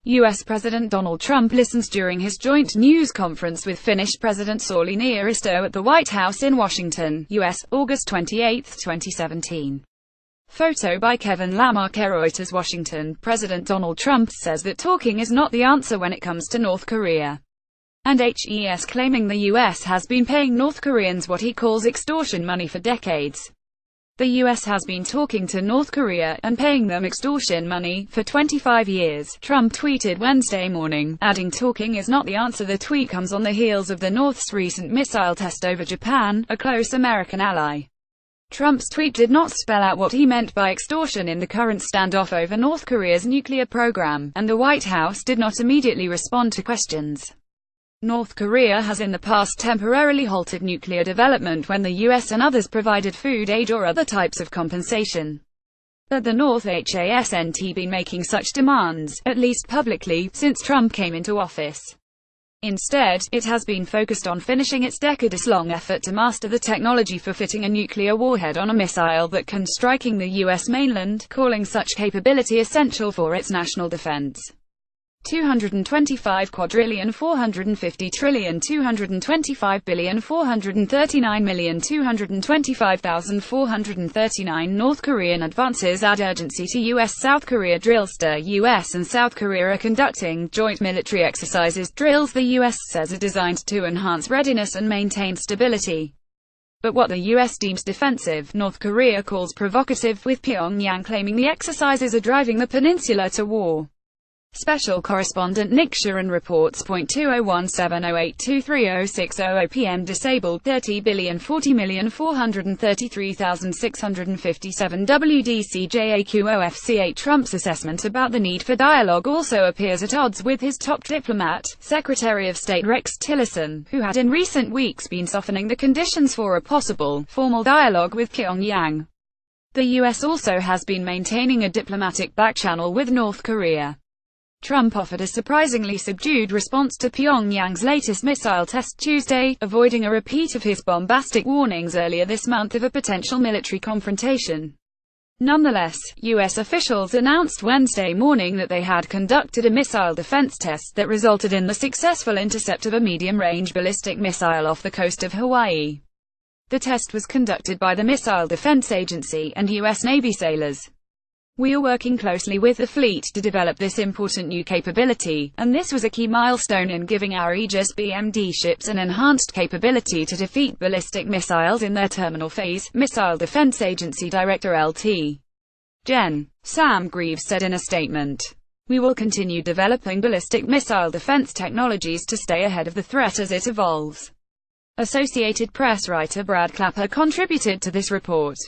U.S. President Donald Trump listens during his joint news conference with Finnish President Sauli Niinisto at the White House in Washington, U.S., August 28, 2017. Photo by Kevin Lamarque, Reuters, Washington. President Donald Trump says that talking is not the answer when it comes to North Korea, and HES claiming the U.S. has been paying North Koreans what he calls extortion money for decades. The U.S. has been talking to North Korea, and paying them extortion money, for 25 years, Trump tweeted Wednesday morning, adding talking is not the answer. The tweet comes on the heels of the North's recent missile test over Japan, a close American ally. Trump's tweet did not spell out what he meant by extortion in the current standoff over North Korea's nuclear program, and the White House did not immediately respond to questions. North Korea has in the past temporarily halted nuclear development when the U.S. and others provided food aid or other types of compensation. But the North hasn't been making such demands, at least publicly, since Trump came into office. Instead, it has been focused on finishing its decades-long effort to master the technology for fitting a nuclear warhead on a missile that can striking the U.S. mainland, calling such capability essential for its national defense. 225 quadrillion 450 trillion 225 billion 439 million 225,439 North Korean advances add urgency to U.S.-South Korea drills. The U.S. and South Korea are conducting joint military exercises. Drills the U.S. says are designed to enhance readiness and maintain stability. But what the U.S. deems defensive, North Korea calls provocative, with Pyongyang claiming the exercises are driving the peninsula to war. Special correspondent Nick Sharon reports. 201708230600 p.m. Disabled 30,040,433,657 WDCJAQOFC8 Trump's assessment about the need for dialogue also appears at odds with his top diplomat, Secretary of State Rex Tillerson, who had in recent weeks been softening the conditions for a possible, formal dialogue with Pyongyang. The U.S. also has been maintaining a diplomatic backchannel with North Korea. Trump offered a surprisingly subdued response to Pyongyang's latest missile test Tuesday, avoiding a repeat of his bombastic warnings earlier this month of a potential military confrontation. Nonetheless, U.S. officials announced Wednesday morning that they had conducted a missile defense test that resulted in the successful intercept of a medium-range ballistic missile off the coast of Hawaii. The test was conducted by the Missile Defense Agency and U.S. Navy sailors. "We are working closely with the fleet to develop this important new capability, and this was a key milestone in giving our Aegis BMD ships an enhanced capability to defeat ballistic missiles in their terminal phase," Missile Defense Agency Director Lt. Gen. Sam Greaves said in a statement. "We will continue developing ballistic missile defense technologies to stay ahead of the threat as it evolves." Associated Press writer Brad Clapper contributed to this report.